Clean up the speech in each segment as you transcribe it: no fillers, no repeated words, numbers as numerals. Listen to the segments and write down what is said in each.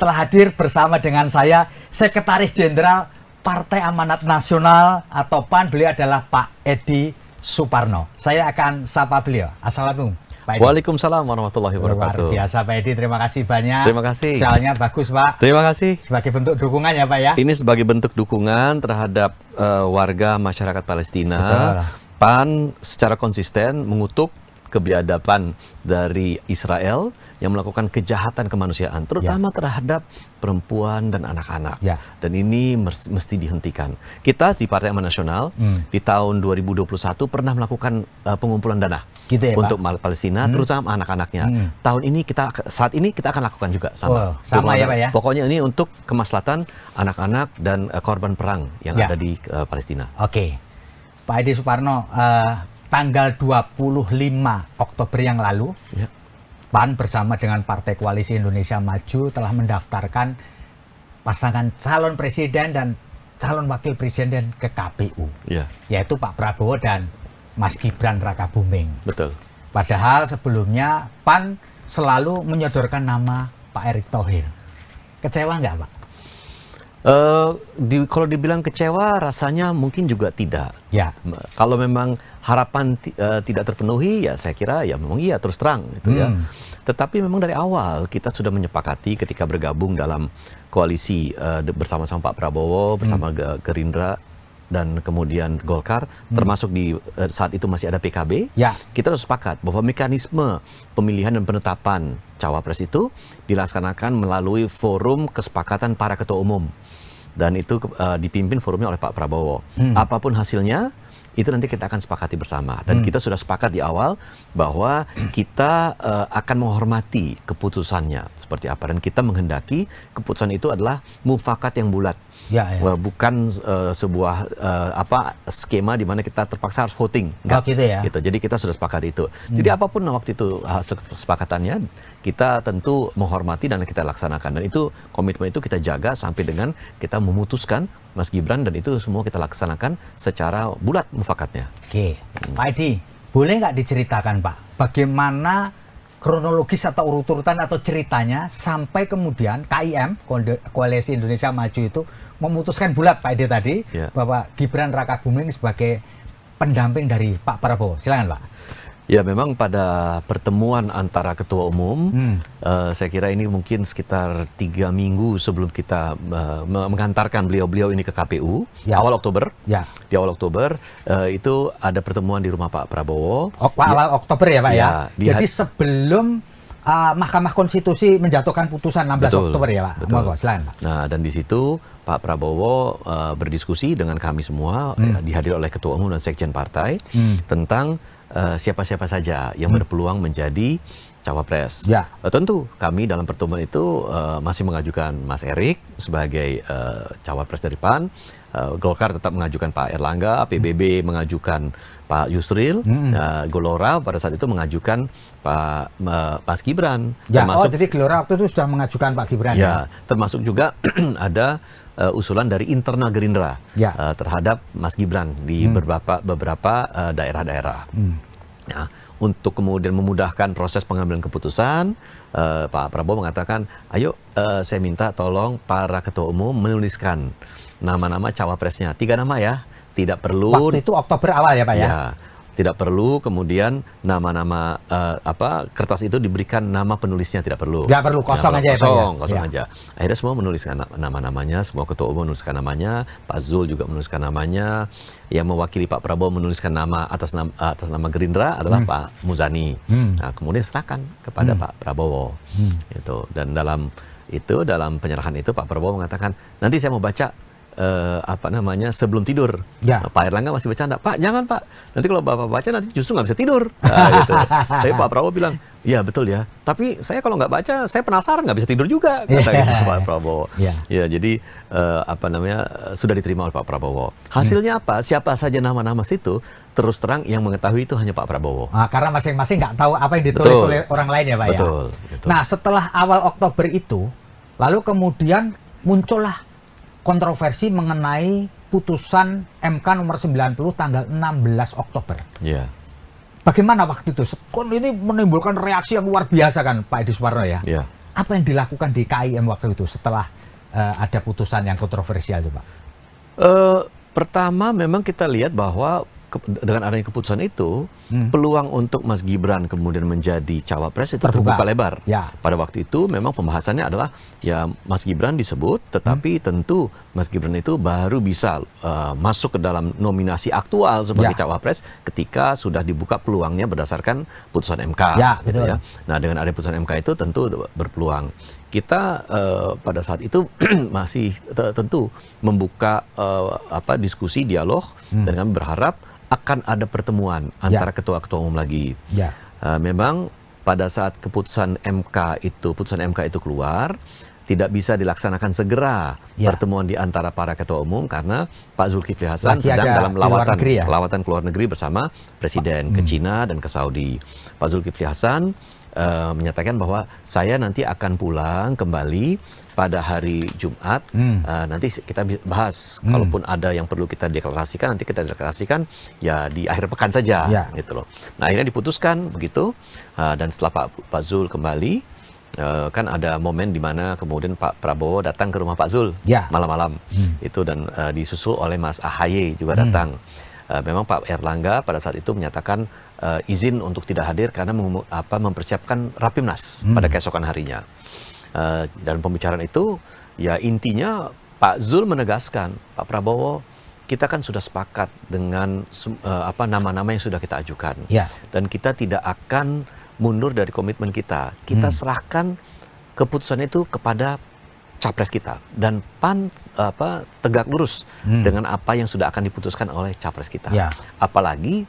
telah hadir bersama dengan saya Sekretaris Jenderal Partai Amanat Nasional atau PAN. Beliau adalah Pak Edi Suparno. Saya akan sapa beliau. Assalamualaikum Pak Edi. Waalaikumsalam warahmatullahi wabarakatuh. Luar biasa Pak Edi, terima kasih banyak. Terima kasih. Soalnya bagus Pak. Terima kasih. Sebagai bentuk dukungan ya Pak ya. Ini sebagai bentuk dukungan terhadap warga masyarakat Palestina. Betul. PAN secara konsisten mengutuk kebiadaban dari Israel yang melakukan kejahatan kemanusiaan, terutama terhadap perempuan dan anak-anak. Dan ini mesti dihentikan. Kita di Partai Amanat Nasional di tahun 2021 pernah melakukan pengumpulan dana gitu ya, untuk Pak? Palestina, terutama anak-anaknya. Tahun ini saat ini kita akan lakukan juga sama. Sama ya Pak ya? Pokoknya ini untuk kemaslahatan anak-anak dan korban perang yang ada di Palestina. Oke, Pak Edi Suparno, tanggal 25 Oktober yang lalu, PAN bersama dengan Partai Koalisi Indonesia Maju telah mendaftarkan pasangan calon presiden dan calon wakil presiden ke KPU, yaitu Pak Prabowo dan Mas Gibran Rakabuming. Betul. Padahal sebelumnya PAN selalu menyodorkan nama Pak Erick Thohir. Kecewa nggak Pak? Kalau dibilang kecewa, rasanya mungkin juga tidak. Kalau memang harapan tidak terpenuhi, ya saya kira ya memang iya terus terang gitu ya. Tetapi memang dari awal kita sudah menyepakati ketika bergabung dalam koalisi bersama-sama Pak Prabowo, bersama Gerindra dan kemudian Golkar, termasuk di saat itu masih ada PKB. Kita harus sepakat bahwa mekanisme pemilihan dan penetapan cawapres itu dilaksanakan melalui forum kesepakatan para ketua umum. Dan itu dipimpin forumnya oleh Pak Prabowo. Apapun hasilnya, itu nanti kita akan sepakati bersama. Dan kita sudah sepakat di awal bahwa kita akan menghormati keputusannya seperti apa. Dan kita menghendaki keputusan itu adalah mufakat yang bulat. Bukan sebuah skema di mana kita terpaksa harus voting. Gitu ya? Gitu. Jadi kita sudah sepakat itu. Jadi apapun waktu itu hasil kesepakatannya, kita tentu menghormati dan kita laksanakan. Dan itu komitmen itu kita jaga sampai dengan kita memutuskan Mas Gibran, dan itu semua kita laksanakan secara bulat mufakatnya. Oke, Pak Edi, boleh nggak diceritakan Pak, bagaimana kronologis atau urut-urutan atau ceritanya sampai kemudian KIM, Koalisi Indonesia Maju itu memutuskan bulat Pak Edi tadi bahwa Gibran Rakabuming sebagai pendamping dari Pak Prabowo. Silakan Pak. Ya, memang pada pertemuan antara ketua umum, saya kira ini mungkin sekitar 3 minggu sebelum kita mengantarkan beliau-beliau ini ke KPU, awal Oktober. Di awal Oktober, itu ada pertemuan di rumah Pak Prabowo. Awal Oktober ya Pak ya? Jadi sebelum Mahkamah Konstitusi menjatuhkan putusan 16 Oktober ya Pak? Betul. Silakan Pak. Nah, dan di situ Pak Prabowo berdiskusi dengan kami semua, dihadiri oleh ketua umum dan sekjen partai, tentang siapa-siapa saja yang berpeluang menjadi cawapres. Tentu kami dalam pertemuan itu masih mengajukan Mas Erick sebagai cawapres dari PAN. Golkar tetap mengajukan Pak Erlangga, PBB mengajukan Pak Yusril, Gelora pada saat itu mengajukan Mas Gibran. Jadi Gelora waktu itu sudah mengajukan Pak Gibran. Termasuk juga ada usulan dari internal Gerindra terhadap Mas Gibran di beberapa daerah-daerah. Untuk kemudian memudahkan proses pengambilan keputusan, Pak Prabowo mengatakan, ayo saya minta tolong para ketua umum menuliskan nama-nama cawapresnya. 3 nama ya, tidak perlu. Waktu itu Oktober awal ya Pak ya? Tidak perlu kemudian nama-nama kertas itu diberikan nama penulisnya, tidak perlu. Nggak perlu, kosong aja ya Pak ya? Kosong aja. Akhirnya semua menuliskan nama-namanya, semua ketua umum menuliskan namanya, Pak Zul juga menuliskan namanya, yang mewakili Pak Prabowo menuliskan nama atas nama Gerindra adalah Pak Muzani. Nah, kemudian serahkan kepada Pak Prabowo. Dan dalam penyerahan itu Pak Prabowo mengatakan, nanti saya mau baca sebelum tidur. Pak Erlangga masih bercanda, Pak jangan Pak, nanti kalau Bapak baca nanti justru nggak bisa tidur. Tapi Pak Prabowo bilang, ya betul ya, tapi saya kalau nggak baca saya penasaran, nggak bisa tidur juga, kata gitu Pak Prabowo. Jadi sudah diterima oleh Pak Prabowo. Hasilnya apa? Siapa saja nama-nama situ, terus terang yang mengetahui itu hanya Pak Prabowo. Karena masing-masing nggak tahu apa yang ditulis oleh orang lain ya Pak ya? Betul. Nah, setelah awal Oktober itu, lalu kemudian muncullah kontroversi mengenai putusan MK nomor 90 tanggal 16 Oktober. Bagaimana waktu itu? Ini menimbulkan reaksi yang luar biasa kan Pak Edi Suparno ya? Apa yang dilakukan di KIM waktu itu setelah ada putusan yang kontroversial itu, Pak? Pertama memang kita lihat bahwa dengan adanya keputusan itu, peluang untuk Mas Gibran kemudian menjadi cawapres itu terbuka lebar. Ya. Pada waktu itu memang pembahasannya adalah ya Mas Gibran disebut, tetapi tentu Mas Gibran itu baru bisa masuk ke dalam nominasi aktual sebagai cawapres ketika sudah dibuka peluangnya berdasarkan putusan MK. Ya, gitu betul. ya. Nah dengan adanya putusan MK itu tentu berpeluang. Kita pada saat itu masih tentu membuka diskusi, dialog, dan kami berharap akan ada pertemuan antara ketua-ketua umum lagi. Ya. Memang pada saat putusan MK itu keluar, tidak bisa dilaksanakan segera pertemuan di antara para ketua umum karena Pak Zulkifli Hasan sedang dalam lawatan ke luar negeri bersama Presiden ke Cina dan ke Saudi. Pak Zulkifli Hasan menyatakan bahwa saya nanti akan pulang kembali pada hari Jumat. Nanti kita bahas, kalaupun ada yang perlu kita deklarasikan, nanti kita deklarasikan ya di akhir pekan saja, gitu loh. Nah akhirnya diputuskan begitu, dan setelah Pak Zul kembali, kan ada momen di mana kemudian Pak Prabowo datang ke rumah Pak Zul malam-malam, itu dan disusul oleh Mas AHY juga datang. Memang Pak Erlangga pada saat itu menyatakan izin untuk tidak hadir karena mempersiapkan Rapimnas pada keesokan harinya. Dan pembicaraan itu ya intinya Pak Zul menegaskan, Pak Prabowo, kita kan sudah sepakat dengan nama-nama yang sudah kita ajukan, dan kita tidak akan mundur dari komitmen kita. Kita serahkan keputusan itu kepada capres kita, dan PAN tegak lurus dengan apa yang sudah akan diputuskan oleh capres kita. Apalagi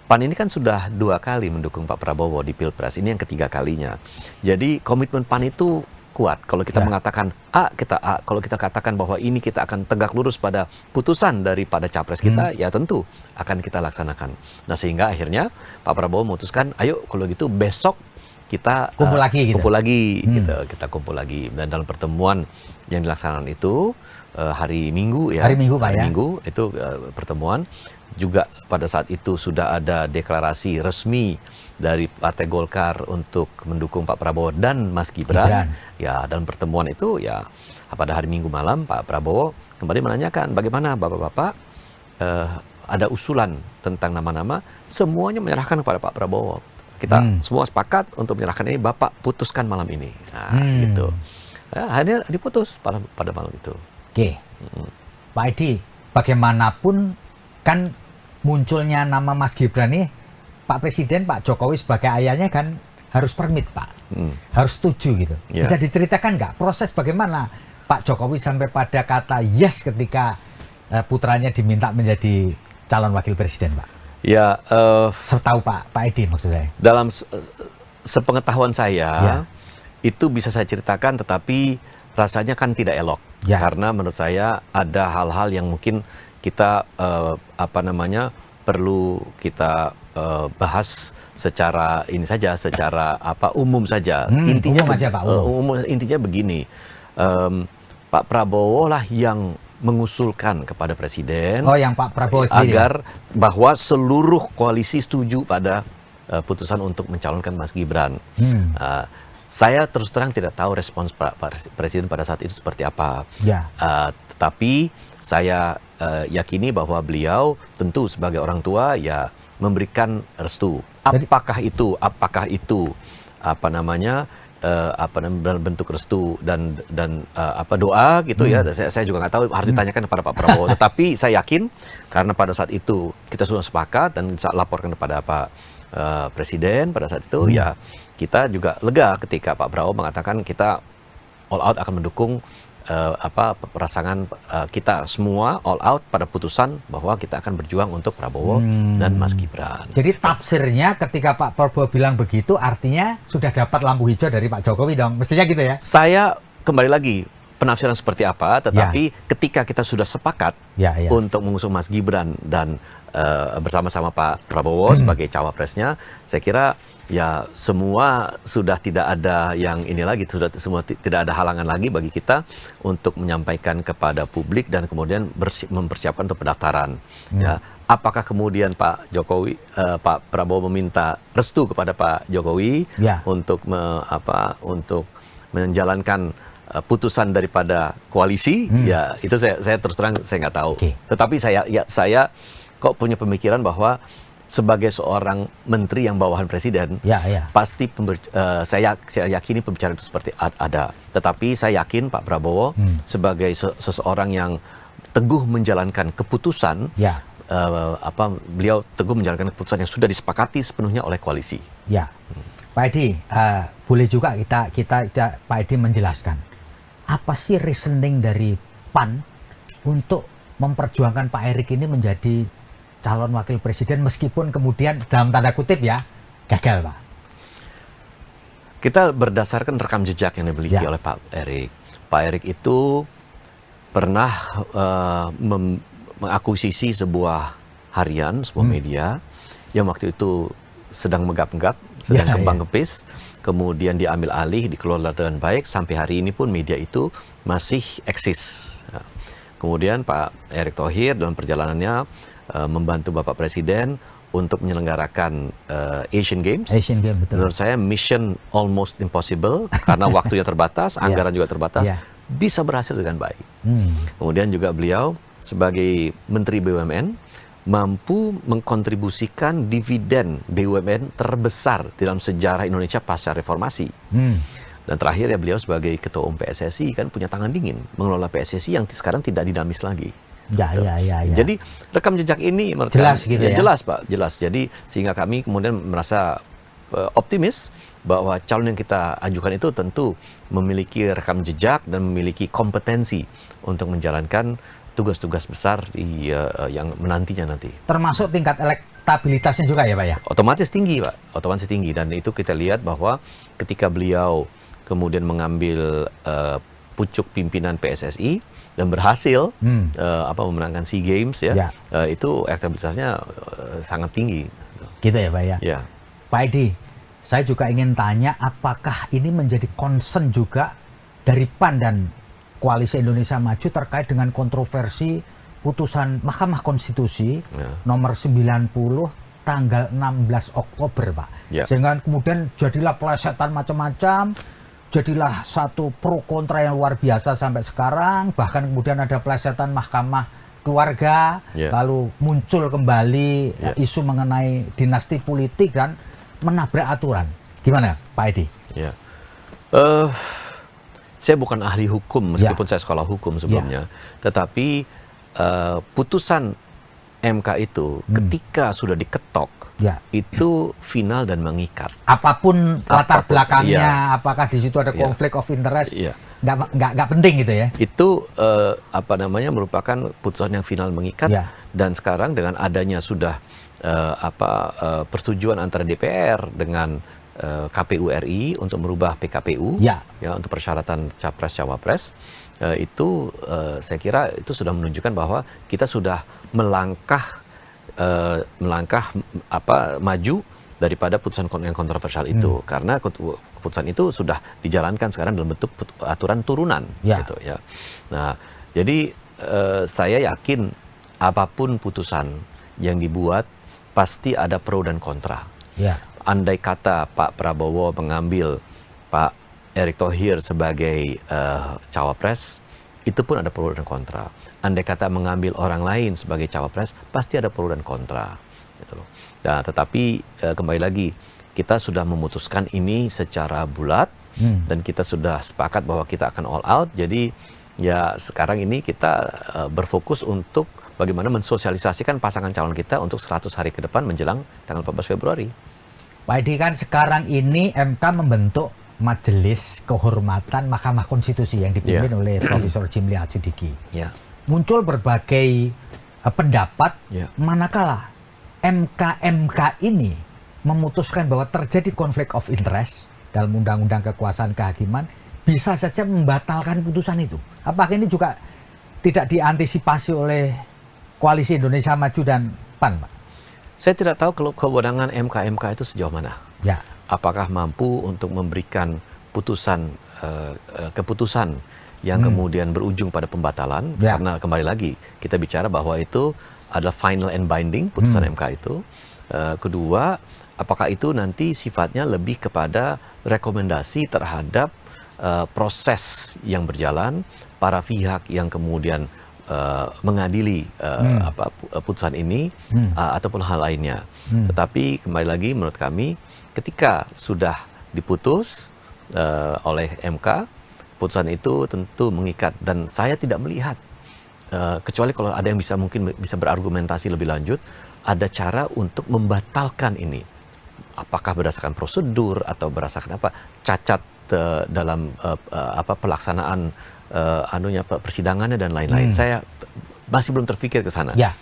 PAN ini kan sudah 2 kali mendukung Pak Prabowo di Pilpres, ini yang ketiga kalinya. Jadi komitmen PAN itu kuat. Kalau kita mengatakan A, kita A. Kalau kita katakan bahwa ini kita akan tegak lurus pada putusan daripada capres kita, ya tentu akan kita laksanakan. Nah sehingga akhirnya Pak Prabowo memutuskan, ayo kalau gitu besok kita kumpul lagi, gitu. Kita kumpul lagi, dan dalam pertemuan yang dilaksanakan itu hari Minggu ya, hari Minggu itu pertemuan juga. Pada saat itu sudah ada deklarasi resmi dari Partai Golkar untuk mendukung Pak Prabowo dan Mas Gibran. Ya, dalam pertemuan itu ya pada hari Minggu malam Pak Prabowo kembali menanyakan bagaimana bapak-bapak, ada usulan tentang nama-nama, semuanya menyerahkan kepada Pak Prabowo. Kita semua sepakat untuk menyerahkan ini, Bapak putuskan malam ini. Nah, gitu. Ya, akhirnya diputus pada malam itu. Oke. Pak Edi, bagaimanapun kan munculnya nama Mas Gibran nih, Pak Presiden, Pak Jokowi sebagai ayahnya kan harus permit, Pak. Harus setuju gitu. Bisa diceritakan nggak proses bagaimana Pak Jokowi sampai pada kata yes ketika putranya diminta menjadi calon wakil presiden, Pak? Ya, setahu Pak Edi maksud saya. Dalam sepengetahuan saya, itu bisa saya ceritakan, tetapi rasanya kan tidak elok. Karena menurut saya ada hal-hal yang mungkin kita perlu kita bahas secara ini saja, secara umum saja. Intinya umum aja, Pak. Intinya begini, Pak Prabowo lah yang mengusulkan kepada Presiden yang Pak Prabowo agar bahwa seluruh koalisi setuju pada putusan untuk mencalonkan Mas Gibran. Saya terus terang tidak tahu respons Pak Presiden pada saat itu seperti apa. Tetapi saya yakini bahwa beliau tentu sebagai orang tua ya memberikan restu. Apakah itu bentuk restu dan doa gitu ya, saya juga nggak tahu, harus ditanyakan kepada Pak Prabowo. Tetapi saya yakin karena pada saat itu kita sudah sepakat dan saya laporkan kepada Pak Presiden pada saat itu, ya kita juga lega ketika Pak Prabowo mengatakan kita all out akan mendukung pasangan kita semua all out pada putusan bahwa kita akan berjuang untuk Prabowo dan Mas Gibran. Jadi tafsirnya ketika Pak Prabowo bilang begitu artinya sudah dapat lampu hijau dari Pak Jokowi dong, mestinya gitu ya? Saya kembali lagi penafsiran seperti apa, tetapi ketika kita sudah sepakat untuk mengusung Mas Gibran dan bersama-sama Pak Prabowo sebagai cawapresnya, saya kira ya semua sudah tidak ada yang ini lagi, semua tidak ada halangan lagi bagi kita untuk menyampaikan kepada publik dan kemudian mempersiapkan untuk pendaftaran. Ya, apakah kemudian Pak Prabowo meminta restu kepada Pak Jokowi untuk menjalankan putusan daripada koalisi, ya itu saya terus terang saya nggak tahu. Tetapi saya kok punya pemikiran bahwa sebagai seorang menteri yang bawahan presiden, pasti saya yakini pembicaraan itu seperti ada. Tetapi saya yakin Pak Prabowo sebagai seseorang yang teguh menjalankan keputusan, beliau teguh menjalankan keputusan yang sudah disepakati sepenuhnya oleh koalisi. Ya, Pak Edi, boleh juga kita Pak Edi menjelaskan apa sih reasoning dari PAN untuk memperjuangkan Pak Erick ini menjadi calon wakil presiden meskipun kemudian dalam tanda kutip ya gagal, Pak? Kita berdasarkan rekam jejak yang dimiliki oleh Pak Erick. Pak Erick itu pernah mengakuisisi sebuah harian, sebuah media yang waktu itu sedang megap-megap, sedang kembang-kepis, kemudian diambil alih, dikelola dengan baik, sampai hari ini pun media itu masih eksis. Kemudian Pak Erick Thohir dalam perjalanannya membantu Bapak Presiden untuk menyelenggarakan Asian Games. Betul. Menurut saya mission almost impossible, karena waktunya terbatas, anggaran juga terbatas, bisa berhasil dengan baik. Kemudian juga beliau sebagai Menteri BUMN, mampu mengkontribusikan dividen BUMN terbesar dalam sejarah Indonesia pasca reformasi. Dan terakhir ya beliau sebagai Ketua Umum PSSI kan punya tangan dingin mengelola PSSI yang sekarang tidak dinamis lagi. Jadi rekam jejak ini jelas gitu ya. Jelas Pak, jelas. Jadi sehingga kami kemudian merasa optimis bahwa calon yang kita ajukan itu tentu memiliki rekam jejak dan memiliki kompetensi untuk menjalankan tugas-tugas besar yang menantinya nanti. Termasuk tingkat elektabilitasnya juga ya Pak ya? Otomatis tinggi Pak, otomatis tinggi. Dan itu kita lihat bahwa ketika beliau kemudian mengambil pucuk pimpinan PSSI dan berhasil memenangkan SEA Games itu elektabilitasnya sangat tinggi. Gitu ya Pak ya? Ya. Pak Edi, saya juga ingin tanya apakah ini menjadi concern juga dari PAN dan Koalisi Indonesia Maju terkait dengan kontroversi putusan Mahkamah Konstitusi nomor 90 tanggal 16 Oktober, Pak. Sehingga kemudian jadilah plesetan macam-macam, jadilah satu pro kontra yang luar biasa sampai sekarang, bahkan kemudian ada plesetan Mahkamah Keluarga, lalu muncul kembali isu mengenai dinasti politik dan menabrak aturan. Gimana, Pak Edi? Saya bukan ahli hukum meskipun saya sekolah hukum sebelumnya, tetapi putusan MK itu ketika sudah diketok itu final dan mengikat. Apapun latar belakangnya, apakah di situ ada konflik of interest, nggak penting gitu ya. Itu merupakan putusan yang final mengikat dan sekarang dengan adanya sudah persetujuan antara DPR dengan KPU RI untuk merubah PKPU untuk persyaratan capres-cawapres itu saya kira itu sudah menunjukkan bahwa kita sudah melangkah maju daripada putusan yang kontroversial itu karena keputusan itu sudah dijalankan sekarang dalam bentuk aturan turunan gitu ya. Nah, jadi saya yakin apapun putusan yang dibuat pasti ada pro dan kontra. Andai kata Pak Prabowo mengambil Pak Erick Thohir sebagai cawapres, itu pun ada pro dan kontra. Andai kata mengambil orang lain sebagai cawapres, pasti ada pro dan kontra. Gitu loh. Nah, tetapi kembali lagi, kita sudah memutuskan ini secara bulat dan kita sudah sepakat bahwa kita akan all out. Jadi ya sekarang ini kita berfokus untuk bagaimana mensosialisasikan pasangan calon kita untuk 100 hari ke depan menjelang tanggal 14 Februari. Pak Edi, kan sekarang ini MK membentuk Majelis Kehormatan Mahkamah Konstitusi yang dipimpin oleh Profesor Jimli Al-Sidiki. Muncul berbagai pendapat manakala MK ini memutuskan bahwa terjadi konflik of interest dalam Undang-Undang Kekuasaan Kehakiman, bisa saja membatalkan putusan itu. Apakah ini juga tidak diantisipasi oleh Koalisi Indonesia Maju dan PAN, Pak? Saya tidak tahu kalau kewenangan MK itu sejauh mana. Apakah mampu untuk memberikan keputusan yang kemudian berujung pada pembatalan? Karena kembali lagi kita bicara bahwa itu adalah final and binding putusan MK itu. Kedua, apakah itu nanti sifatnya lebih kepada rekomendasi terhadap proses yang berjalan, para pihak yang kemudian mengadili putusan ini ataupun hal lainnya. Tetapi kembali lagi menurut kami, ketika sudah diputus oleh MK, putusan itu tentu mengikat, dan saya tidak melihat kecuali kalau ada yang mungkin bisa berargumentasi lebih lanjut, ada cara untuk membatalkan ini. Apakah berdasarkan prosedur atau berdasarkan cacat dalam pelaksanaan persidangannya dan lain-lain. Saya masih belum terpikir ke sana. Ya.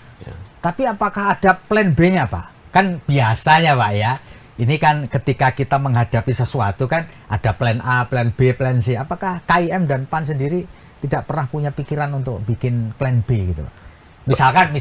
Tapi apakah ada plan B-nya, Pak? Kan biasanya, Pak, ya. Ini kan ketika kita menghadapi sesuatu kan ada plan A, plan B, plan C. Apakah KIM dan PAN sendiri tidak pernah punya pikiran untuk bikin plan B gitu? Misalkan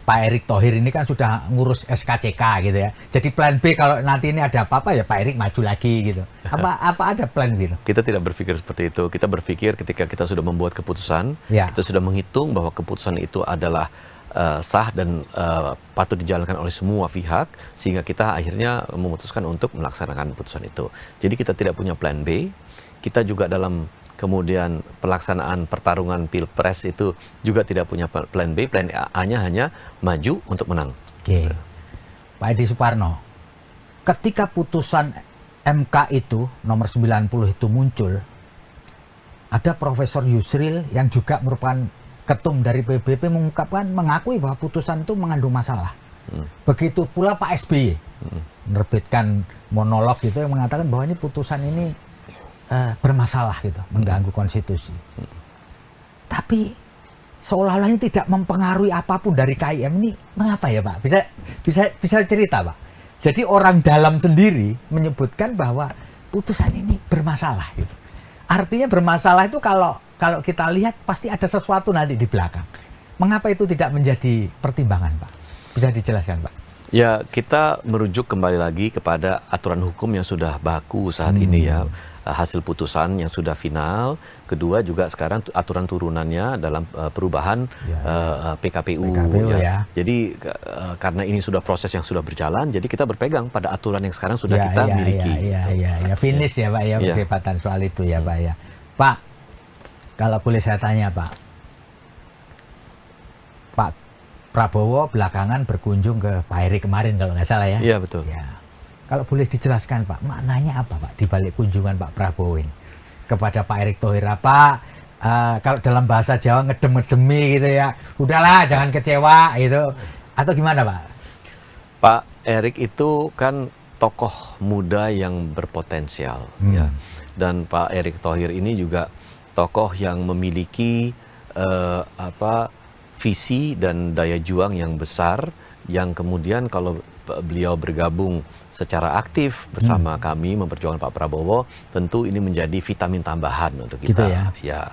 Pak Erick Thohir ini kan sudah ngurus SKCK gitu ya. Jadi plan B kalau nanti ini ada apa-apa ya Pak Erick maju lagi gitu. Apa ada plan gitu? Kita tidak berpikir seperti itu. Kita berpikir ketika kita sudah membuat keputusan, kita sudah menghitung bahwa keputusan itu adalah sah dan patut dijalankan oleh semua pihak, sehingga kita akhirnya memutuskan untuk melaksanakan putusan itu. Jadi kita tidak punya plan B. Kita juga dalam kemudian pelaksanaan pertarungan Pilpres itu juga tidak punya plan B, plan A-nya hanya maju untuk menang. Oke. Pak Edi Suparno, ketika putusan MK itu nomor 90 itu muncul, ada Profesor Yusril yang juga merupakan ketum dari PBB mengakui bahwa putusan itu mengandung masalah. Begitu pula Pak SBY menerbitkan monolog gitu yang mengatakan bahwa ini putusan ini bermasalah gitu, mengganggu konstitusi. Tapi seolah-olah ini tidak mempengaruhi apapun dari KIM ini. Mengapa ya Pak? Bisa cerita Pak? Jadi orang dalam sendiri menyebutkan bahwa putusan ini bermasalah gitu. Artinya bermasalah itu kalau kita lihat pasti ada sesuatu nanti di belakang. Mengapa itu tidak menjadi pertimbangan Pak? Bisa dijelaskan Pak? Ya, kita merujuk kembali lagi kepada aturan hukum yang sudah baku saat ini ya. Hasil putusan yang sudah final. Kedua juga sekarang aturan turunannya dalam perubahan PKPU ya. Jadi karena ini sudah proses yang sudah berjalan, jadi kita berpegang pada aturan yang sekarang sudah kita miliki. Ya, finish ya Pak ya, perdebatan soal itu ya Pak ya. Pak, kalau boleh saya tanya Pak Prabowo belakangan berkunjung ke Pak Erick kemarin kalau nggak salah ya. Iya betul. Ya. Kalau boleh dijelaskan Pak, maknanya apa Pak di balik kunjungan Pak Prabowo ini kepada Pak Erick Thohir? Kalau dalam bahasa Jawa ngedem-ngedemi gitu ya, udahlah jangan kecewa gitu, atau gimana Pak? Pak Erick itu kan tokoh muda yang berpotensial ya, dan Pak Erick Thohir ini juga tokoh yang memiliki visi dan daya juang yang besar, yang kemudian kalau beliau bergabung secara aktif bersama kami memperjuangkan Pak Prabowo, tentu ini menjadi vitamin tambahan untuk kita. Gitu ya.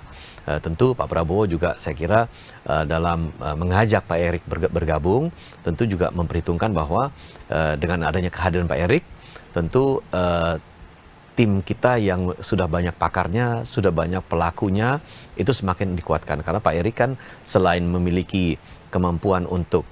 Tentu Pak Prabowo juga saya kira dalam mengajak Pak Erick bergabung, tentu juga memperhitungkan bahwa dengan adanya kehadiran Pak Erick, tentu tim kita yang sudah banyak pakarnya, sudah banyak pelakunya, itu semakin dikuatkan. Karena Pak Erick kan selain memiliki kemampuan untuk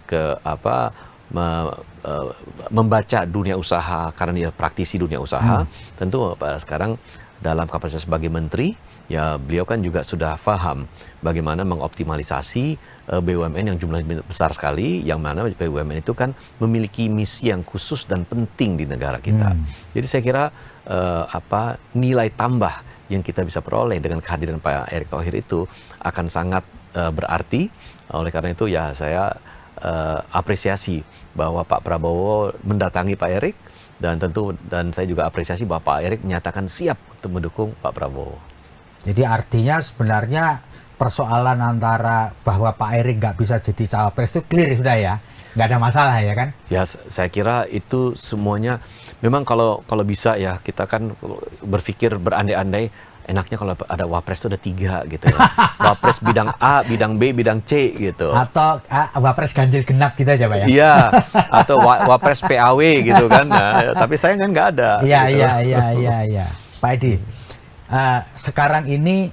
membaca dunia usaha, karena dia praktisi dunia usaha, tentu sekarang dalam kapasitas sebagai menteri, ya beliau kan juga sudah paham bagaimana mengoptimalisasi BUMN yang jumlahnya besar sekali, yang mana BUMN itu kan memiliki misi yang khusus dan penting di negara kita. Jadi saya kira nilai tambah yang kita bisa peroleh dengan kehadiran Pak Erick Thohir itu akan sangat berarti. Oleh karena itu ya saya apresiasi bahwa Pak Prabowo mendatangi Pak Erick, dan saya juga apresiasi bahwa Pak Erick menyatakan siap untuk mendukung Pak Prabowo. Jadi artinya sebenarnya persoalan antara bahwa Pak Erick nggak bisa jadi cawapres itu clear sudah ya, nggak ada masalah ya kan? Ya saya kira itu semuanya memang kalau bisa ya, kita kan berpikir berandai-andai, enaknya kalau ada wapres itu ada 3 gitu ya. Wapres bidang A, bidang B, bidang C gitu. Atau wapres ganjil genap gitu aja Pak ya? Iya, atau wapres PAW gitu kan. Nah, tapi saya kan nggak ada. Iya. Pak Edi, sekarang ini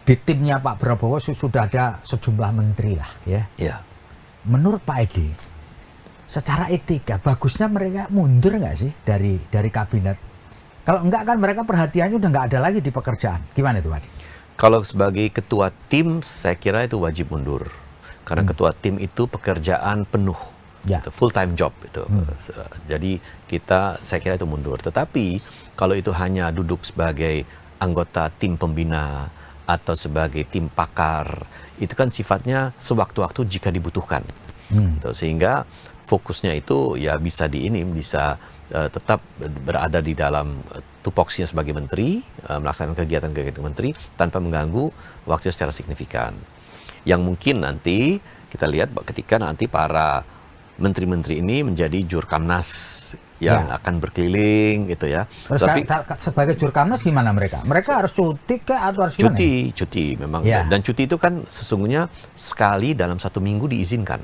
di timnya Pak Prabowo sudah ada sejumlah menteri lah ya. Iya. Menurut Pak Edi, secara etika bagusnya mereka mundur nggak sih dari kabinet Kalau enggak kan mereka perhatiannya udah nggak ada lagi di pekerjaan. Gimana itu, Pak Edi? Kalau sebagai ketua tim, saya kira itu wajib mundur. Karena ketua tim itu pekerjaan penuh, full time job itu. Jadi saya kira itu mundur. Tetapi kalau itu hanya duduk sebagai anggota tim pembina atau sebagai tim pakar, itu kan sifatnya sewaktu-waktu jika dibutuhkan. Gitu. Sehingga fokusnya itu ya bisa bisa tetap berada di dalam tupoksinya sebagai menteri, melaksanakan kegiatan-kegiatan menteri tanpa mengganggu waktunya secara signifikan. Yang mungkin nanti kita lihat ketika nanti para menteri-menteri ini menjadi jurkamnas yang akan berkeliling gitu ya. Terus tapi sebagai jurkamnas gimana mereka? Mereka harus cuti kah atau harus gimana? Cuti memang. Dan cuti itu kan sesungguhnya sekali dalam 1 minggu diizinkan.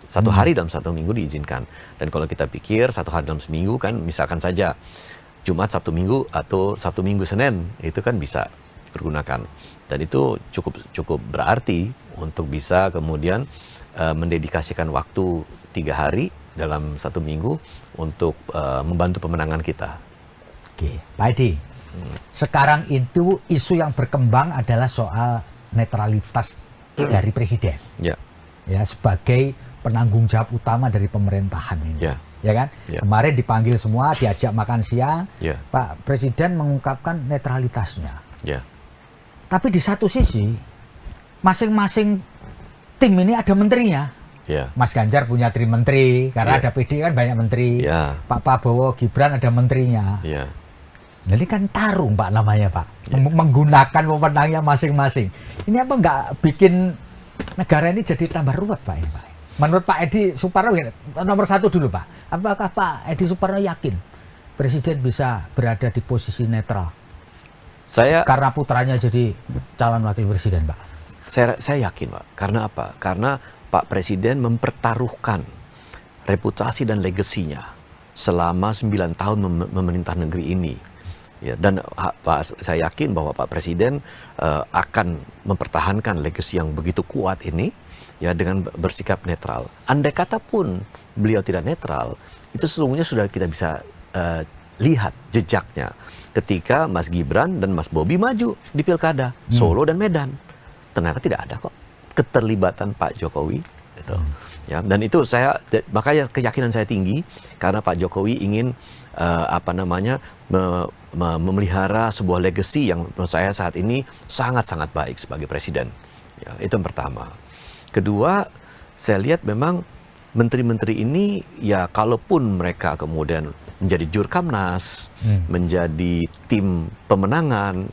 1 hari dalam 1 minggu diizinkan. Dan kalau kita pikir 1 hari dalam seminggu kan misalkan saja Jumat, Sabtu, Minggu atau Sabtu, Minggu, Senin itu kan bisa digunakan. Dan itu cukup berarti untuk bisa kemudian mendedikasikan waktu 3 hari dalam 1 minggu untuk membantu pemenangan kita. Oke, Pak Edi. Sekarang itu isu yang berkembang adalah soal netralitas dari presiden. Ya, sebagai penanggung jawab utama dari pemerintahan ini. Ya kan? Kemarin dipanggil semua, diajak makan siang. Pak Presiden mengungkapkan netralitasnya. Tapi di satu sisi, masing-masing tim ini ada menterinya. Mas Ganjar punya 3 menteri, karena ada PD kan banyak menteri. Pak Prabowo, Gibran ada menterinya. Jadi kan tarung Pak namanya Pak, menggunakan wewenangnya masing-masing. Ini apa nggak bikin negara ini jadi tambah ruwet Pak? Menurut Pak Edi Suparno, nomor 1 dulu Pak, apakah Pak Edi Suparno yakin Presiden bisa berada di posisi netral? Karena putranya jadi calon wakil presiden Pak. Saya yakin Pak, karena apa? Karena Pak Presiden mempertaruhkan reputasi dan legasinya selama 9 tahun memerintah negeri ini. Dan saya yakin bahwa Pak Presiden akan mempertahankan legasi yang begitu kuat ini dengan bersikap netral. Andai kata pun beliau tidak netral, itu sesungguhnya sudah kita bisa lihat jejaknya ketika Mas Gibran dan Mas Bobi maju di pilkada Solo dan Medan. Ternyata tidak ada kok keterlibatan Pak Jokowi gitu. Dan itu makanya keyakinan saya tinggi karena Pak Jokowi ingin memelihara sebuah legacy yang menurut saya saat ini sangat-sangat baik sebagai presiden. Itu yang pertama. Kedua, saya lihat memang menteri-menteri ini kalaupun mereka kemudian menjadi jurkamnas, menjadi tim pemenangan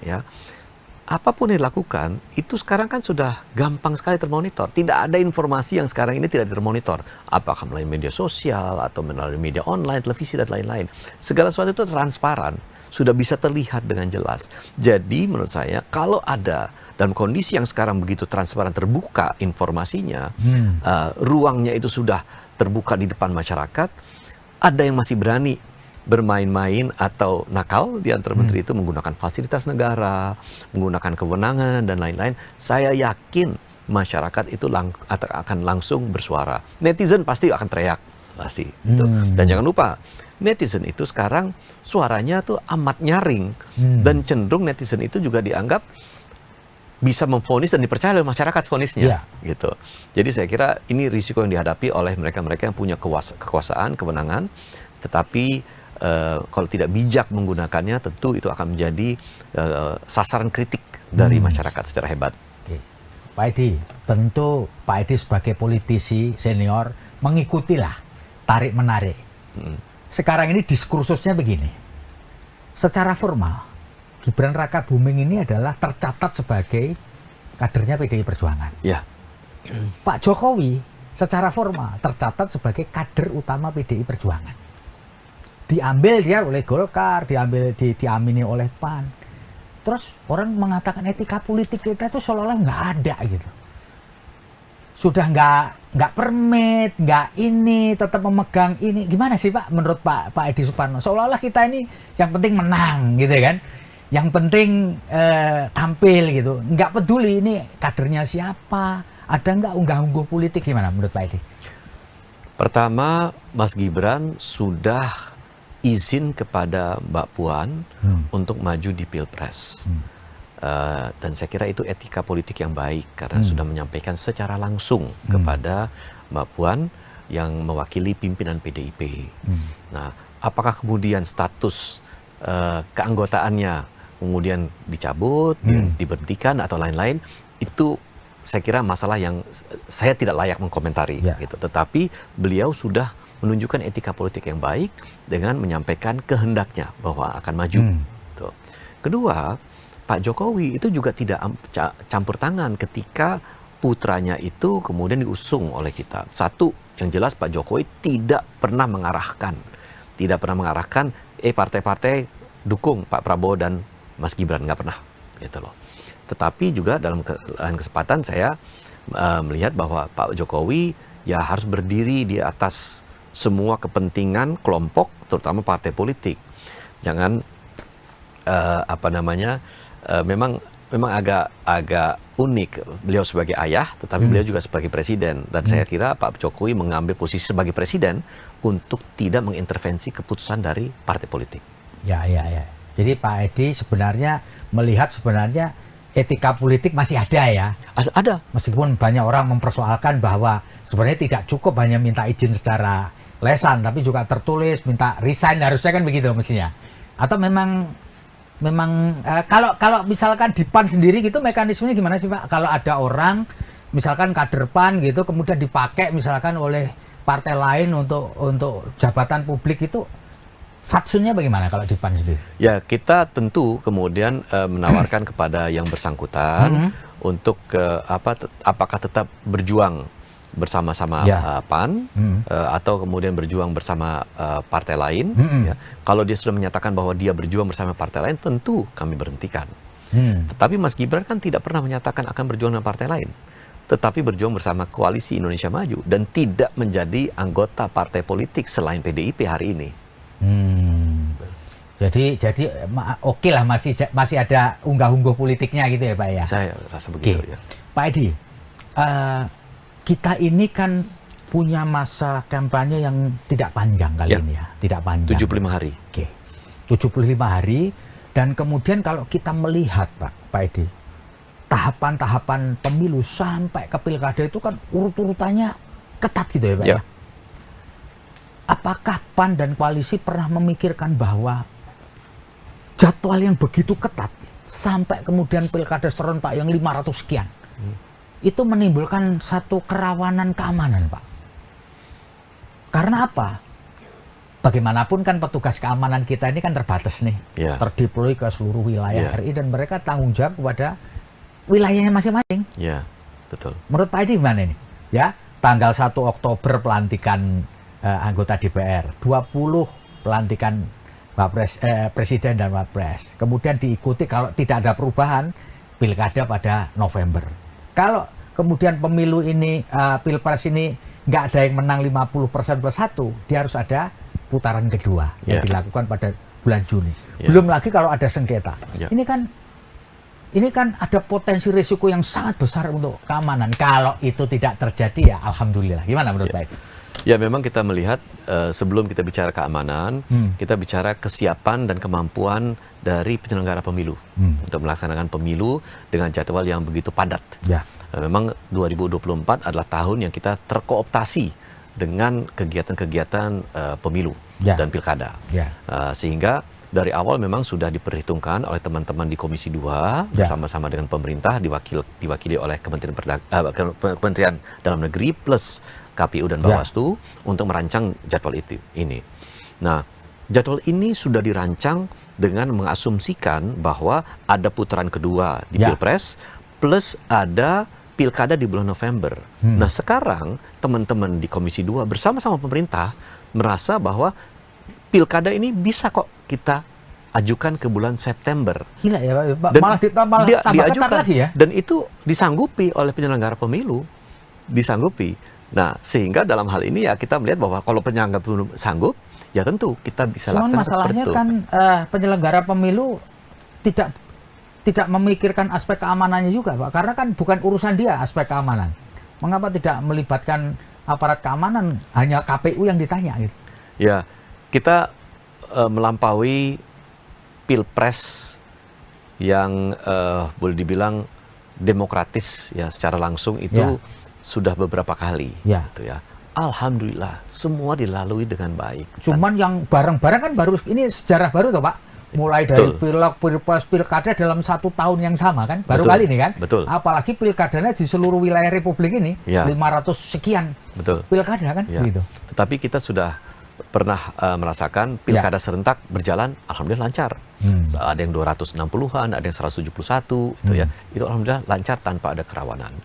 apapun yang dilakukan, itu sekarang kan sudah gampang sekali termonitor. Tidak ada informasi yang sekarang ini tidak termonitor. Apakah melalui media sosial, atau melalui media online, televisi, dan lain-lain. Segala sesuatu itu transparan, sudah bisa terlihat dengan jelas. Jadi menurut saya, kalau ada dalam kondisi yang sekarang begitu transparan, terbuka informasinya, ruangnya itu sudah terbuka di depan masyarakat, ada yang masih berani bermain-main atau nakal di antara menteri itu menggunakan fasilitas negara, menggunakan kewenangan dan lain-lain, saya yakin masyarakat itu akan langsung bersuara. Netizen pasti akan teriak, pasti. Gitu. Dan jangan lupa, netizen itu sekarang suaranya tuh amat nyaring, dan cenderung netizen itu juga dianggap bisa memvonis dan dipercaya oleh masyarakat vonisnya, gitu. Jadi saya kira ini risiko yang dihadapi oleh mereka-mereka yang punya kekuasaan, kewenangan, tetapi kalau tidak bijak menggunakannya, tentu itu akan menjadi sasaran kritik dari masyarakat secara hebat. Pak Edi, tentu Pak Edi sebagai politisi senior mengikutilah tarik-menarik. Sekarang ini diskursusnya begini, secara formal Gibran Raka Buming ini adalah tercatat sebagai kadernya PDI Perjuangan. Pak Jokowi secara formal tercatat sebagai kader utama PDI Perjuangan. Diambil dia oleh Golkar, diamini oleh PAN. Terus orang mengatakan etika politik kita itu seolah-olah nggak ada gitu. Sudah nggak permit, nggak ini, tetap memegang ini. Gimana sih Pak menurut Pak Edi Suparno? Seolah-olah kita ini yang penting menang gitu kan. Yang penting tampil gitu. Nggak peduli ini kadernya siapa, ada nggak unggah-ungguh politik, gimana menurut Pak Edi? Pertama, Mas Gibran sudah izin kepada Mbak Puan untuk maju di Pilpres. Dan saya kira itu etika politik yang baik karena sudah menyampaikan secara langsung kepada Mbak Puan yang mewakili pimpinan PDIP. Nah, apakah kemudian status keanggotaannya kemudian dicabut, diberhentikan atau lain-lain, itu saya kira masalah yang saya tidak layak mengkomentari. Gitu. Tetapi beliau sudah menunjukkan etika politik yang baik dengan menyampaikan kehendaknya bahwa akan maju. Gitu. Kedua, Pak Jokowi itu juga tidak campur tangan ketika putranya itu kemudian diusung oleh kita. Satu, yang jelas Pak Jokowi tidak pernah mengarahkan partai-partai dukung Pak Prabowo dan Mas Gibran, nggak pernah, gitu loh. Tetapi juga dalam kesempatan saya melihat bahwa Pak Jokowi ya harus berdiri di atas semua kepentingan kelompok, terutama partai politik. Jangan memang agak unik beliau sebagai ayah, tetapi beliau juga sebagai presiden. Dan saya kira Pak Jokowi mengambil posisi sebagai presiden untuk tidak mengintervensi keputusan dari partai politik. Ya. Jadi Pak Edi sebenarnya melihat etika politik masih ada ya. Ada. Meskipun banyak orang mempersoalkan bahwa sebenarnya tidak cukup hanya minta izin secara lesan, tapi juga tertulis, minta resign, harusnya kan begitu mestinya. Atau memang kalau misalkan di PAN sendiri gitu mekanismenya gimana sih Pak? Kalau ada orang misalkan kader PAN gitu kemudian dipakai misalkan oleh partai lain untuk jabatan publik itu fatsunnya bagaimana kalau di PAN sendiri? Ya, kita tentu kemudian menawarkan kepada yang bersangkutan untuk apakah tetap berjuang bersama-sama PAN atau kemudian berjuang bersama partai lain. Ya. Kalau dia sudah menyatakan bahwa dia berjuang bersama partai lain, tentu kami berhentikan. Tetapi Mas Gibran kan tidak pernah menyatakan akan berjuang dengan partai lain, tetapi berjuang bersama Koalisi Indonesia Maju dan tidak menjadi anggota partai politik selain PDIP hari ini. Jadi oke lah masih ada unggah-ungguh politiknya gitu ya Pak ya. Saya rasa begitu ya. Pak Edi, kita ini kan punya masa kampanye yang tidak panjang kali ini ya, tidak panjang. 75 hari. Oke. 75 hari dan kemudian kalau kita melihat Pak Edi, tahapan-tahapan pemilu sampai ke pilkada itu kan urut-urutannya ketat gitu ya Pak ya. Apakah PAN dan koalisi pernah memikirkan bahwa jadwal yang begitu ketat sampai kemudian pilkada serentak yang 500 sekian itu menimbulkan satu kerawanan keamanan Pak? Karena apa? Bagaimanapun kan petugas keamanan kita ini kan terbatas nih, terdeploy ke seluruh wilayah RI dan mereka tanggung jawab kepada wilayahnya masing-masing. Ya, betul. Menurut Pak Edi gimana ini? Ya, tanggal 1 Oktober pelantikan anggota DPR, 20 pelantikan Presiden dan Wapres. Kemudian diikuti kalau tidak ada perubahan, pilkada pada November. Kalau kemudian pemilu ini, Pilpres ini nggak ada yang menang 50% plus 1, dia harus ada putaran kedua yang dilakukan pada bulan Juni. Belum lagi kalau ada sengketa. Ini kan ada potensi risiko yang sangat besar untuk keamanan. Kalau itu tidak terjadi ya alhamdulillah. Gimana menurut Pak? Ya memang kita melihat sebelum kita bicara keamanan, kita bicara kesiapan dan kemampuan dari penyelenggara pemilu untuk melaksanakan pemilu dengan jadwal yang begitu padat. Memang 2024 adalah tahun yang kita terkooptasi dengan kegiatan-kegiatan pemilu dan pilkada. Sehingga dari awal memang sudah diperhitungkan oleh teman-teman di Komisi 2 bersama-sama dengan pemerintah diwakili oleh Kementerian Dalam Negeri plus KPU dan Bawaslu untuk merancang jadwal ini. Nah, jadwal ini sudah dirancang dengan mengasumsikan bahwa ada putaran kedua di Pilpres plus ada pilkada di bulan November. Nah, sekarang teman-teman di Komisi 2 bersama-sama pemerintah merasa bahwa pilkada ini bisa kok kita ajukan ke bulan September. Gila ya Pak, malah diajukan lagi ya. Dan itu disanggupi oleh penyelenggara pemilu. Disanggupi. Nah, sehingga dalam hal ini ya kita melihat bahwa kalau penyelenggara pemilu sanggup, ya tentu kita bisa laksanakan seperti itu. Masalahnya kan penyelenggara pemilu tidak memikirkan aspek keamanannya juga Pak, karena kan bukan urusan dia aspek keamanan. Mengapa tidak melibatkan aparat keamanan, hanya KPU yang ditanya gitu? Ya, kita melampaui pilpres yang boleh dibilang demokratis ya secara langsung itu sudah beberapa kali. Gitu ya. Alhamdulillah semua dilalui dengan baik. Cuman yang bareng-bareng kan baru ini sejarah baru toh Pak. Mulai dari pilek, pilpres, pilkada dalam 1 tahun yang sama kan, baru kali ini kan. Apalagi pilkadanya di seluruh wilayah Republik ini 500 sekian pilkada kan, gitu. Tetapi kita sudah pernah merasakan pilkada serentak berjalan, alhamdulillah lancar. Ada yang 260-an, ada yang 171, itu ya. Itu alhamdulillah lancar tanpa ada kerawanan.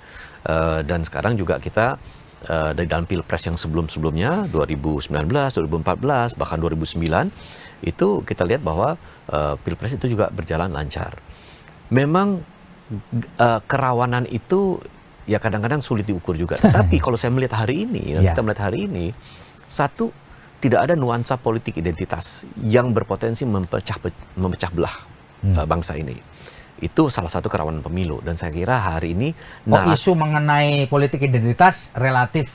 Dan sekarang juga kita dari dalam pilpres yang sebelum-sebelumnya 2019, 2014, bahkan 2009 itu kita lihat bahwa pilpres itu juga berjalan lancar. Memang kerawanan itu ya kadang-kadang sulit diukur juga. Tapi kalau saya melihat hari ini, kita melihat hari ini, satu, tidak ada nuansa politik identitas yang berpotensi memecah belah bangsa ini. Itu salah satu kerawanan pemilu, dan saya kira hari ini isu mengenai politik identitas relatif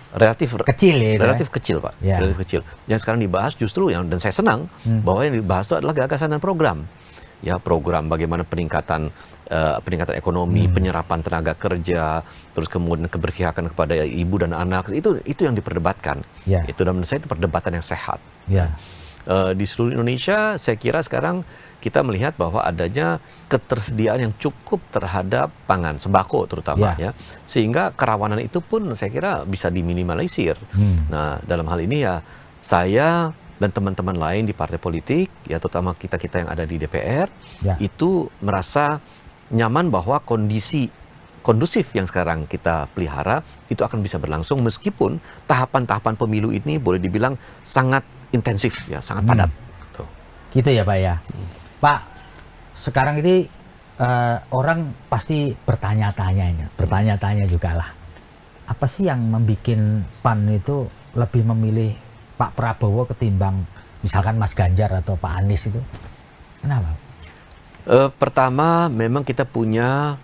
kecil ya, relatif kecil Pak, relatif kecil. Yang sekarang dibahas justru dan saya senang bahwa yang dibahas itu adalah gagasan dan program. Ya, program bagaimana peningkatan ekonomi, penyerapan tenaga kerja, terus kemudian keberpihakan kepada ibu dan anak, itu yang diperdebatkan. Itu, dan menurut saya itu perdebatan yang sehat. Di seluruh Indonesia saya kira sekarang kita melihat bahwa adanya ketersediaan yang cukup terhadap pangan, sembako terutama ya, sehingga kerawanan itu pun saya kira bisa diminimalisir. Nah, dalam hal ini ya saya dan teman-teman lain di partai politik ya, terutama kita yang ada di DPR itu merasa nyaman bahwa kondisi kondusif yang sekarang kita pelihara itu akan bisa berlangsung meskipun tahapan-tahapan pemilu ini boleh dibilang sangat intensif ya, sangat padat. Gitu ya Pak ya. Pak, sekarang ini orang pasti bertanya-tanya juga lah. Apa sih yang membuat PAN itu lebih memilih Pak Prabowo ketimbang misalkan Mas Ganjar atau Pak Anies itu? Kenapa? Pertama, memang kita punya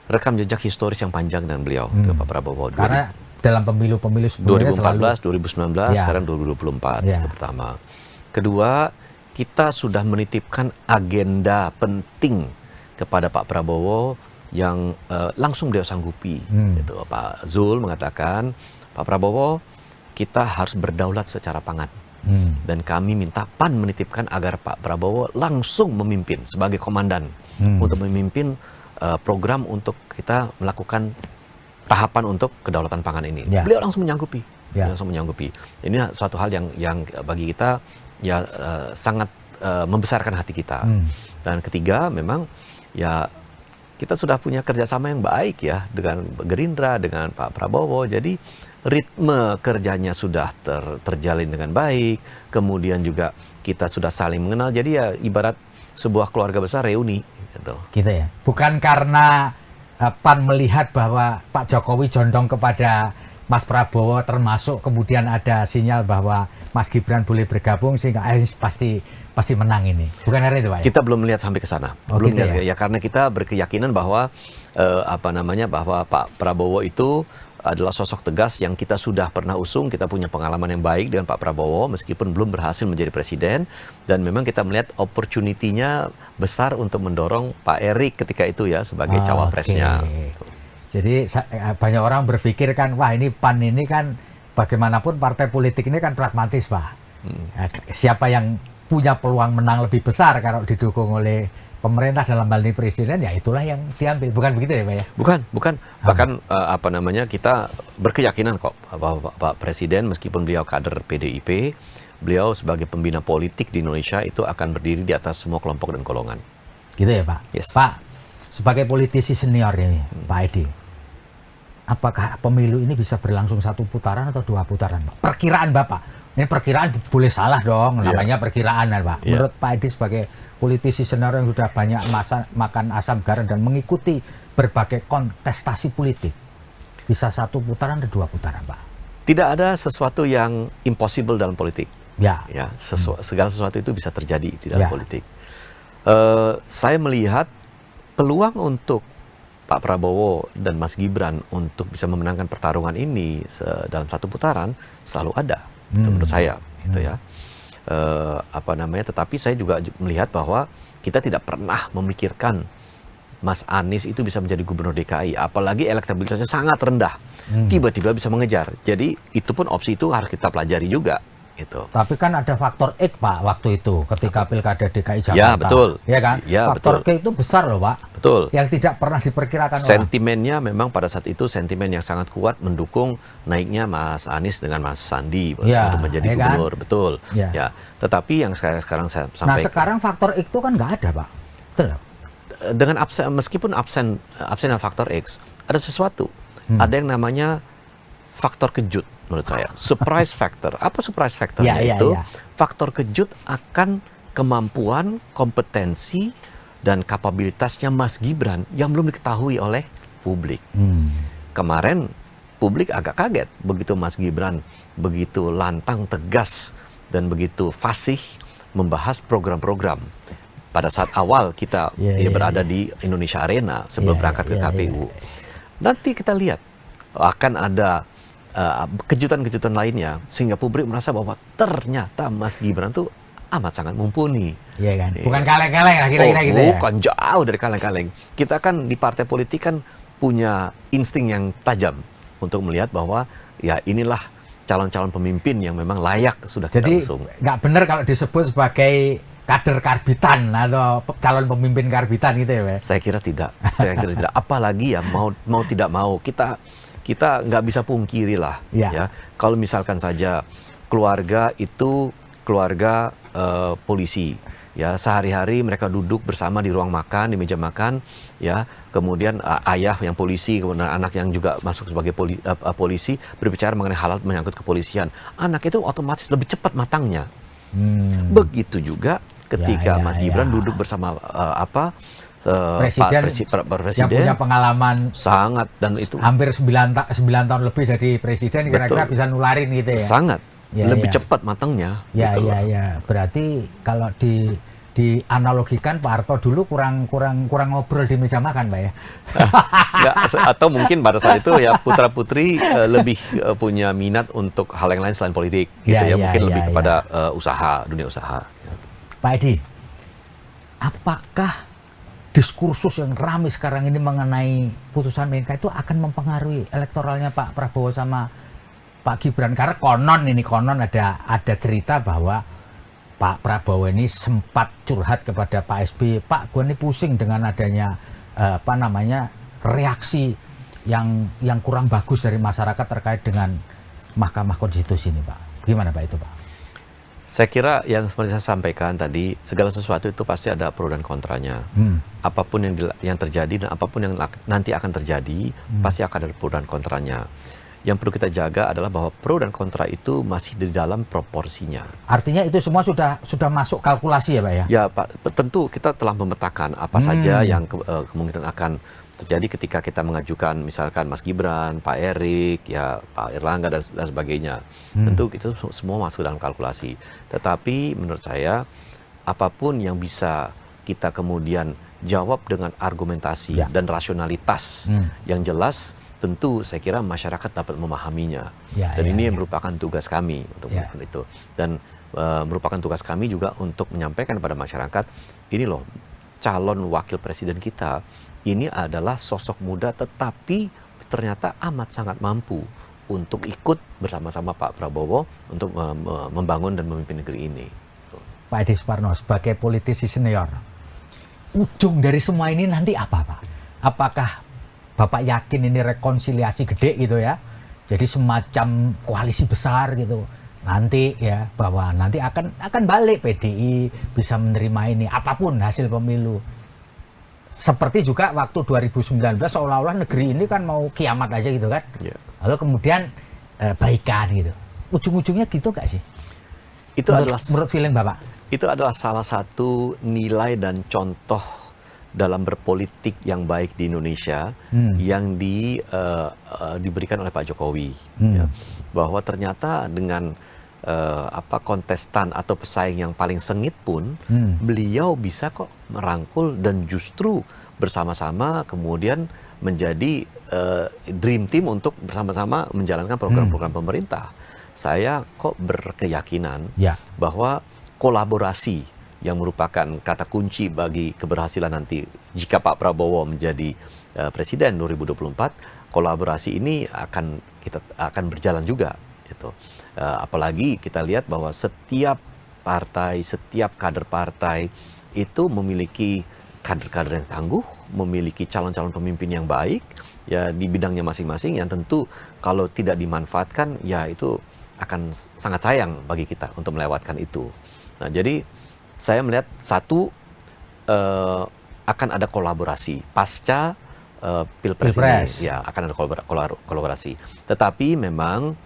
rekam jejak historis yang panjang dengan beliau, dengan Pak Prabowo. Karena dalam pemilu-pemilu sebelumnya 2014, 2019, sekarang 2024 itu pertama. Kedua, kita sudah menitipkan agenda penting kepada Pak Prabowo yang langsung beliau sanggupi. Gitu. Pak Zul mengatakan, Pak Prabowo, kita harus berdaulat secara pangan. Dan kami minta PAN menitipkan agar Pak Prabowo langsung memimpin sebagai komandan untuk memimpin program untuk kita melakukan tahapan untuk kedaulatan pangan ini. Beliau langsung menyanggupi. Langsung menyanggupi. Ini suatu hal yang bagi kita ya sangat membesarkan hati kita. Dan ketiga, memang ya kita sudah punya kerjasama yang baik ya dengan Gerindra, dengan Pak Prabowo. Jadi ritme kerjanya sudah terjalin dengan baik. Kemudian juga kita sudah saling mengenal. Jadi ya ibarat sebuah keluarga besar reuni. Gitu ya. Bukan karena PAN melihat bahwa Pak Jokowi condong kepada Mas Prabowo, termasuk kemudian ada sinyal bahwa Mas Gibran boleh bergabung sehingga pasti menang ini. Bukan karena itu Pak ya? Kita belum melihat sampai ke sana. Belum gitu ya, karena kita berkeyakinan bahwa bahwa Pak Prabowo itu adalah sosok tegas yang kita sudah pernah usung, kita punya pengalaman yang baik dengan Pak Prabowo meskipun belum berhasil menjadi presiden, dan memang kita melihat opportunity-nya besar untuk mendorong Pak Erik ketika itu ya sebagai cawapresnya. Jadi banyak orang berpikir kan, wah ini PAN ini kan bagaimanapun partai politik ini kan pragmatis Pak. Siapa yang punya peluang menang lebih besar kalau didukung oleh pemerintah dalam hal ini presiden, ya itulah yang diambil. Bukan begitu ya Pak ya? Bukan. Bahkan kita berkeyakinan kok bahwa Pak Presiden meskipun beliau kader PDIP, beliau sebagai pembina politik di Indonesia itu akan berdiri di atas semua kelompok dan golongan. Gitu ya Pak? Yes. Pak, sebagai politisi senior ini, Pak Edi, apakah pemilu ini bisa berlangsung 1 putaran atau 2 putaran Pak? Perkiraan Bapak. Ini perkiraan boleh salah dong, namanya perkiraan Pak. Menurut Pak Edi sebagai politisi senior yang sudah banyak makan asam garam dan mengikuti berbagai kontestasi politik, bisa 1 putaran atau 2 putaran Pak? Tidak ada sesuatu yang impossible dalam politik. Segala sesuatu itu bisa terjadi di dalam politik. Saya melihat peluang untuk Pak Prabowo dan Mas Gibran untuk bisa memenangkan pertarungan ini dalam 1 putaran selalu ada. Itu menurut saya, gitu ya. Tetapi saya juga melihat bahwa kita tidak pernah memikirkan Mas Anies itu bisa menjadi gubernur DKI, apalagi elektabilitasnya sangat rendah, tiba-tiba bisa mengejar. Jadi itu pun opsi itu harus kita pelajari juga. Gitu. Tapi kan ada faktor X, Pak, waktu itu ketika Pilkada DKI Jakarta. Ya, betul. Ya kan? Ya, faktor betul. X itu besar loh, Pak. Betul. Yang tidak pernah diperkirakan sentimennya orang. Memang pada saat itu sentimen yang sangat kuat mendukung naiknya Mas Anies dengan Mas Sandi untuk menjadi gubernur. Kan? Betul. Ya. Tetapi yang sekarang saya sampaikan. Nah, sekarang faktor X itu kan nggak ada, Pak. Betul. Dengan meskipun absen faktor X, ada sesuatu. Ada yang namanya faktor kejut menurut saya. Surprise factor. Apa surprise factornya itu? Faktor kejut akan kemampuan, kompetensi, dan kapabilitasnya Mas Gibran yang belum diketahui oleh publik. Kemarin publik agak kaget begitu Mas Gibran begitu lantang, tegas, dan begitu fasih membahas program-program. Pada saat awal kita berada di Indonesia Arena sebelum berangkat ke KPU. Nanti kita lihat akan ada kejutan-kejutan lainnya sehingga publik merasa bahwa ternyata Mas Gibran tuh amat sangat mumpuni. Iya kan? Bukan kaleng-kaleng lah kira-kira gitu ya. Bukan, jauh dari kaleng-kaleng. Kita kan di partai politik kan punya insting yang tajam untuk melihat bahwa ya inilah calon-calon pemimpin yang memang layak sudah kita usung. Jadi nggak benar kalau disebut sebagai kader karbitan atau calon pemimpin karbitan gitu ya, Pak? Saya kira tidak. Apalagi ya mau tidak mau kita nggak bisa pungkiri lah. Ya. Kalau misalkan saja keluarga itu keluarga polisi, ya sehari-hari mereka duduk bersama di ruang makan, di meja makan, ya kemudian ayah yang polisi, kemudian anak yang juga masuk sebagai polisi berbicara mengenai hal menyangkut kepolisian, anak itu otomatis lebih cepat matangnya. Begitu juga ketika Mas Gibran duduk bersama presiden yang punya pengalaman sangat, dan itu hampir 9 tahun lebih jadi presiden, kira-kira bisa nularin gitu ya. Sangat lebih cepat matangnya. Berarti kalau dianalogikan Pak Harto dulu kurang ngobrol di meja makan, Pak ya. Atau mungkin pada saat itu ya putra-putri lebih punya minat untuk hal yang lain selain politik gitu mungkin lebih kepada dunia usaha. Pak Edi, apakah diskursus yang ramai sekarang ini mengenai putusan MK itu akan mempengaruhi elektoralnya Pak Prabowo sama Pak Gibran? Karena konon ada cerita bahwa Pak Prabowo ini sempat curhat kepada Pak SBY, Pak, gue ini pusing dengan adanya reaksi yang kurang bagus dari masyarakat terkait dengan Mahkamah Konstitusi ini, Pak. Gimana Pak itu, Pak? Saya kira yang seperti saya sampaikan tadi, segala sesuatu itu pasti ada pro dan kontranya. Apapun yang terjadi dan apapun yang nanti akan terjadi, pasti akan ada pro dan kontranya. Yang perlu kita jaga adalah bahwa pro dan kontra itu masih di dalam proporsinya. Artinya itu semua sudah masuk kalkulasi ya, Pak ya? Ya, Pak, tentu kita telah memetakan apa saja yang kemungkinan akan terjadi ketika kita mengajukan misalkan Mas Gibran, Pak Erik, ya Pak Erlangga dan sebagainya. Tentu itu semua masuk dalam kalkulasi. Tetapi menurut saya apapun yang bisa kita kemudian jawab dengan argumentasi dan rasionalitas yang jelas, tentu saya kira masyarakat dapat memahaminya. Ini merupakan tugas kami untuk melakukan itu. Dan merupakan tugas kami juga untuk menyampaikan kepada masyarakat, ini loh calon wakil presiden kita ini adalah sosok muda tetapi ternyata amat sangat mampu untuk ikut bersama-sama Pak Prabowo untuk membangun dan memimpin negeri ini. Pak Edi Suparno sebagai politisi senior, ujung dari semua ini nanti apa, Pak? Apakah Bapak yakin ini rekonsiliasi gede gitu ya? Jadi semacam koalisi besar gitu. Nanti ya, bahwa nanti akan balik PDI bisa menerima ini apapun hasil pemilu. Seperti juga waktu 2019 seolah-olah negeri ini kan mau kiamat aja gitu kan. Lalu kemudian baikan gitu. Ujung-ujungnya gitu gak sih? Menurut feeling Bapak? Itu adalah salah satu nilai dan contoh dalam berpolitik yang baik di Indonesia yang diberikan oleh Pak Jokowi. Bahwa ternyata dengan kontestan atau pesaing yang paling sengit pun beliau bisa kok merangkul dan justru bersama-sama kemudian menjadi dream team untuk bersama-sama menjalankan program-program pemerintah. saya kok berkeyakinan Ya. bahwa kolaborasi yang merupakan kata kunci bagi keberhasilan nanti jika Pak Prabowo menjadi Presiden 2024, kolaborasi ini akan berjalan juga gitu. Apalagi kita lihat bahwa setiap partai, setiap kader partai itu memiliki kader-kader yang tangguh, memiliki calon-calon pemimpin yang baik ya di bidangnya masing-masing, yang tentu kalau tidak dimanfaatkan ya itu akan sangat sayang bagi kita untuk melewatkan itu. Nah, jadi saya melihat satu, akan ada kolaborasi pasca Pilpres ini, ya akan ada kolaborasi. Tetapi memang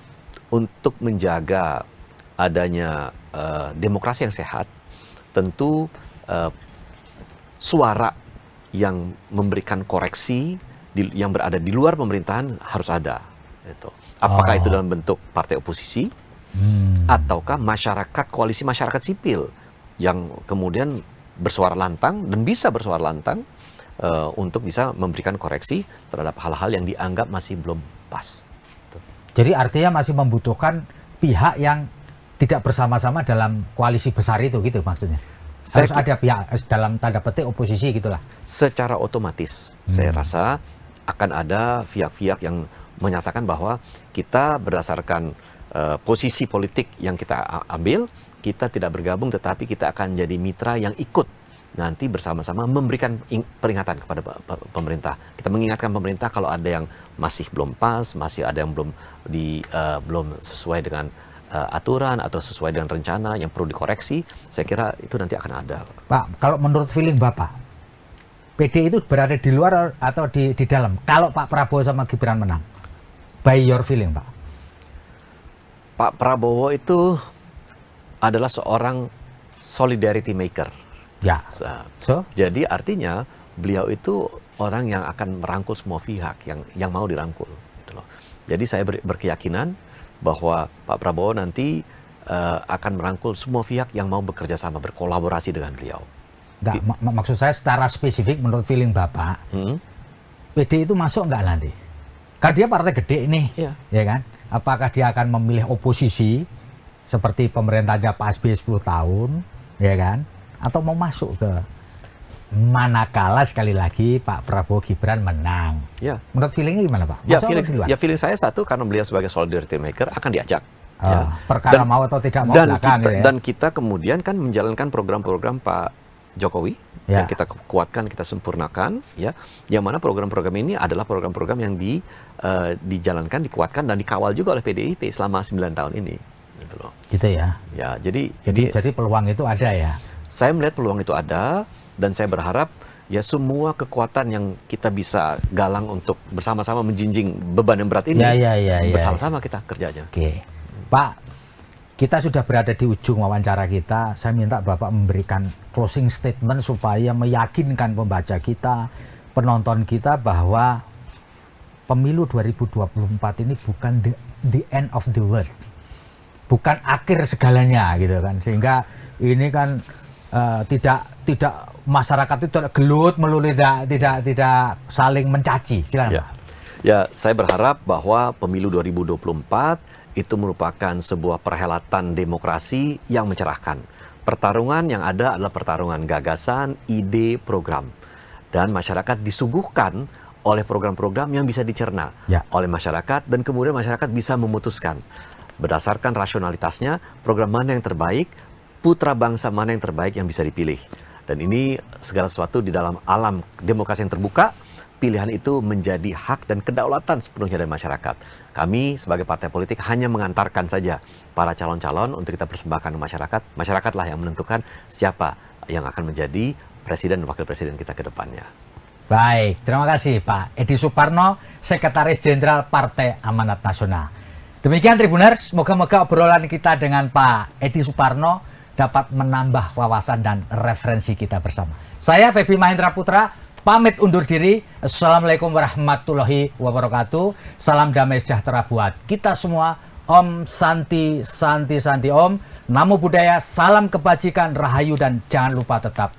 untuk menjaga adanya demokrasi yang sehat, tentu suara yang memberikan koreksi yang berada di luar pemerintahan harus ada. Gitu. Apakah itu dalam bentuk partai oposisi, ataukah masyarakat, koalisi masyarakat sipil yang kemudian bersuara lantang dan bisa bersuara lantang untuk bisa memberikan koreksi terhadap hal-hal yang dianggap masih belum pas. Gitu. Jadi artinya masih membutuhkan pihak yang tidak bersama-sama dalam koalisi besar itu, gitu maksudnya? Harus ada pihak dalam tanda petik oposisi gitulah. Secara otomatis saya rasa akan ada pihak-pihak yang menyatakan bahwa kita berdasarkan posisi politik yang kita ambil, kita tidak bergabung tetapi kita akan jadi mitra yang ikut nanti bersama-sama memberikan peringatan kepada pemerintah. Kita mengingatkan pemerintah kalau ada yang masih belum pas, masih ada yang belum sesuai dengan aturan atau sesuai dengan rencana yang perlu dikoreksi. Saya kira itu nanti akan ada. Pak, kalau menurut feeling Bapak, PD itu berada di luar atau di dalam? Kalau Pak Prabowo sama Gibran menang, by your feeling, Pak? Pak Prabowo itu adalah seorang solidarity maker. Ya. Jadi artinya beliau itu orang yang akan merangkul semua pihak yang mau dirangkul. Gitu loh. Jadi saya berkeyakinan bahwa Pak Prabowo nanti akan merangkul semua pihak yang mau bekerja sama, berkolaborasi dengan beliau. Enggak, maksud saya secara spesifik menurut feeling Bapak, PD itu masuk enggak nanti? Kan dia partai gede nih, ya kan? Apakah dia akan memilih oposisi seperti pemerintahnya Pak SBY 10 tahun, ya kan? Atau mau masuk ke manakala sekali lagi Pak Prabowo Gibran menang? Ya. Menurut feelingnya gimana, Pak? Feeling saya satu, karena beliau sebagai solidarity maker akan diajak. Perkara mau atau tidak mau dan kita kemudian kan menjalankan program-program Pak Jokowi yang kita kuatkan, kita sempurnakan, ya. Yang mana program-program ini adalah program-program yang dijalankan, dikuatkan dan dikawal juga oleh PDIP selama 9 tahun ini. Gitu loh. Gitu ya. Ya, jadi peluang itu ada ya. Saya melihat peluang itu ada, dan saya berharap ya semua kekuatan yang kita bisa galang untuk bersama-sama menjinjing beban yang berat ini, bersama-sama kita kerja aja. Oke. Pak, kita sudah berada di ujung wawancara kita. Saya minta Bapak memberikan closing statement supaya meyakinkan pembaca kita, penonton kita bahwa pemilu 2024 ini bukan the end of the world. Bukan akhir segalanya gitu kan. Sehingga ini kan tidak masyarakat itu gelut melulu, tidak saling mencaci. Silakan. Ya, saya berharap bahwa pemilu 2024 itu merupakan sebuah perhelatan demokrasi yang mencerahkan. Pertarungan yang ada adalah pertarungan gagasan, ide, program. Dan masyarakat disuguhkan oleh program-program yang bisa dicerna oleh masyarakat, dan kemudian masyarakat bisa memutuskan berdasarkan rasionalitasnya program mana yang terbaik, putra bangsa mana yang terbaik yang bisa dipilih. Dan ini segala sesuatu di dalam alam demokrasi yang terbuka, pilihan itu menjadi hak dan kedaulatan sepenuhnya dari masyarakat. Kami sebagai partai politik hanya mengantarkan saja para calon-calon untuk kita persembahkan ke masyarakat. Masyarakatlah yang menentukan siapa yang akan menjadi presiden dan wakil presiden kita ke depannya. Baik, terima kasih Pak Edi Suparno, Sekretaris Jenderal Partai Amanat Nasional. Demikian Tribuners, moga-moga obrolan kita dengan Pak Edi Suparno dapat menambah wawasan dan referensi kita bersama. Saya Febi Mahendra Putra, pamit undur diri. Assalamualaikum warahmatullahi wabarakatuh. Salam damai sejahtera buat kita semua. Om Santi Santi Santi Om. Namo Buddhaya, salam kebajikan, rahayu, dan jangan lupa tetap